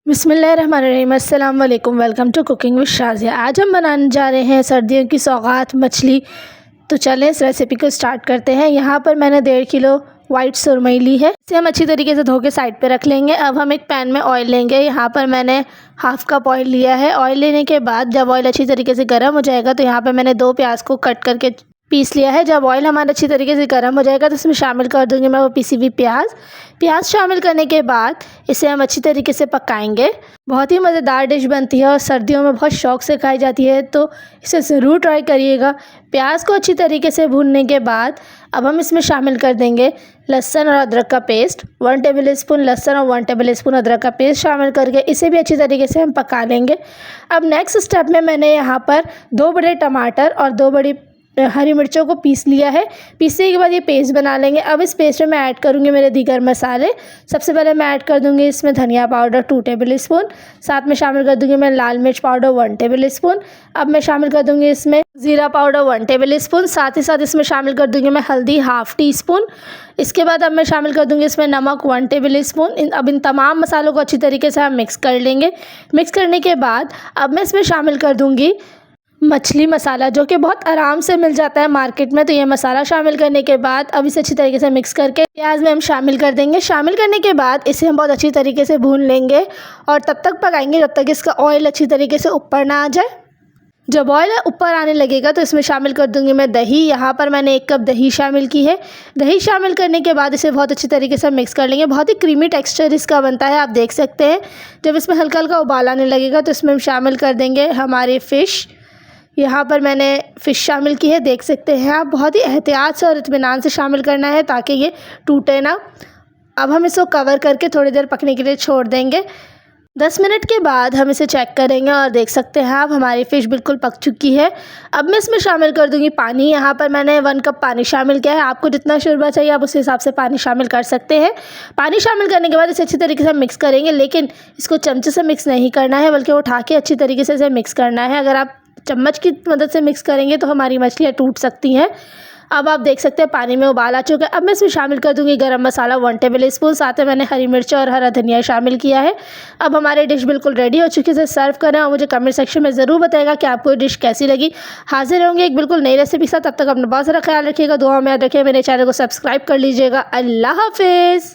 बिस्मिल्लाहिर्रहमानिर्रहीम, अस्सलाम वालेकुम। Welcome to cooking with Shazia. आज हम बनाने जा रहे हैं सर्दियों की सौगात मछली। तो चलें इस रेसिपी को स्टार्ट करते हैं। यहाँ पर मैंने 1.5 किलो वाइट सुरमई ली है। इसे हम अच्छी तरीके से धो के साइड पे रख लेंगे। अब हम एक पैन में ऑयल लेंगे। यहाँ पर मैंने हाफ़ कप ऑयल लिया है। ऑयल लेने के बाद जब ऑयल अच्छी तरीके से गर्म हो जाएगा तो यहाँ पर मैंने 2 प्याज को कट करके पीस लिया है। जब ऑयल हमारा अच्छी तरीके से गर्म हो जाएगा तो इसमें शामिल कर दूंगी मैं वो पिसी हुई प्याज शामिल करने के बाद इसे हम अच्छी तरीके से पकाएंगे। बहुत ही मज़ेदार डिश बनती है और सर्दियों में बहुत शौक़ से खाई जाती है, तो इसे ज़रूर ट्राई करिएगा। प्याज को अच्छी तरीके से भूनने के बाद अब हम इसमें शामिल कर देंगे लहसुन और अदरक का पेस्ट। 1 टेबल स्पून लहसुन और 1 टेबल स्पून अदरक का पेस्ट शामिल करके इसे भी अच्छी तरीके से हम पका लेंगे। अब नेक्स्ट स्टेप में मैंने यहाँ पर 2 बड़े टमाटर और 2 बड़ी हरी मिर्चों को पीस लिया है। पीसने के बाद ये पेस्ट बना लेंगे। अब इस पेस्ट में मैं ऐड करूँगी मेरे दीगर मसाले। सबसे पहले मैं ऐड कर दूँगी इसमें धनिया पाउडर 2 टेबल स्पून। साथ में शामिल कर दूँगी मैं लाल मिर्च पाउडर 1 टेबल स्पून। अब मैं शामिल कर दूँगी इसमें ज़ीरा पाउडर 1 टेबल स्पून। साथ ही साथ इसमें शामिल कर दूँगी मैं हल्दी ½ टी स्पून। इसके बाद अब मैं शामिल कर दूँगी इसमें नमक 1 टेबल स्पून। अब इन तमाम मसालों को अच्छी तरीके से हम मिक्स कर लेंगे। मिक्स करने के बाद अब मैं इसमें शामिल कर दूँगी मछली मसाला, जो कि बहुत आराम से मिल जाता है मार्केट में। तो ये मसाला शामिल करने के बाद अब इसे अच्छी तरीके से मिक्स करके प्याज में हम शामिल कर देंगे। शामिल करने के बाद इसे हम बहुत अच्छी तरीके से भून लेंगे और तब तक पकाएंगे जब तक इसका ऑयल अच्छी तरीके से ऊपर ना आ जाए। जब ऑयल ऊपर आने लगेगा तो इसमें शामिल कर दूंगी मैं दही। यहाँ पर मैंने 1 कप दही शामिल की है। दही शामिल करने के बाद इसे बहुत अच्छी तरीके से मिक्स कर लेंगे। बहुत ही क्रीमी टेक्सचर इसका बनता है, आप देख सकते हैं। जब इसमें हल्का हल्का उबाल आने लगेगा तो इसमें हम शामिल कर देंगे हमारी फ़िश। यहाँ पर मैंने फ़िश शामिल की है, देख सकते हैं आप। बहुत ही एहतियात से और इत्मीनान से शामिल करना है ताकि ये टूटे ना। अब हम इसको कवर करके थोड़ी देर पकने के लिए छोड़ देंगे। 10 मिनट के बाद हम इसे चेक करेंगे और देख सकते हैं आप हमारी फ़िश बिल्कुल पक चुकी है। अब मैं इसमें शामिल कर दूंगी पानी। यहाँ पर मैंने 1 कप पानी शामिल किया है। आपको जितना शोरबा चाहिए आप उस हिसाब से पानी शामिल कर सकते हैं। पानी शामिल करने के बाद इसे अच्छी तरीके से मिक्स करेंगे, लेकिन इसको चमचे से मिक्स नहीं करना है बल्कि उठा के अच्छी तरीके से इसे मिक्स करना है। अगर आप चम्मच की मदद से मिक्स करेंगे तो हमारी मछलियाँ टूट सकती हैं। अब आप देख सकते हैं पानी में उबाल आ चुका है। अब मैं इसमें शामिल कर दूंगी गरम मसाला 1 टेबल स्पून। साथ में मैंने हरी मिर्च और हरा धनिया शामिल किया है। अब हमारी डिश बिल्कुल रेडी हो चुकी है। इसे सर्व करें और मुझे कमेंट सेक्शन में ज़रूर बताएगा कि आपको ये डिश कैसी लगी। हाजिर होंगे एक बिल्कुल नई रेसिपी के साथ। तब तक अपना बहुत सारा ख्याल रखिएगा, दुआ में याद रखिए। मेरे चैनल को सब्सक्राइब कर लीजिएगा। अल्लाह हाफिज़।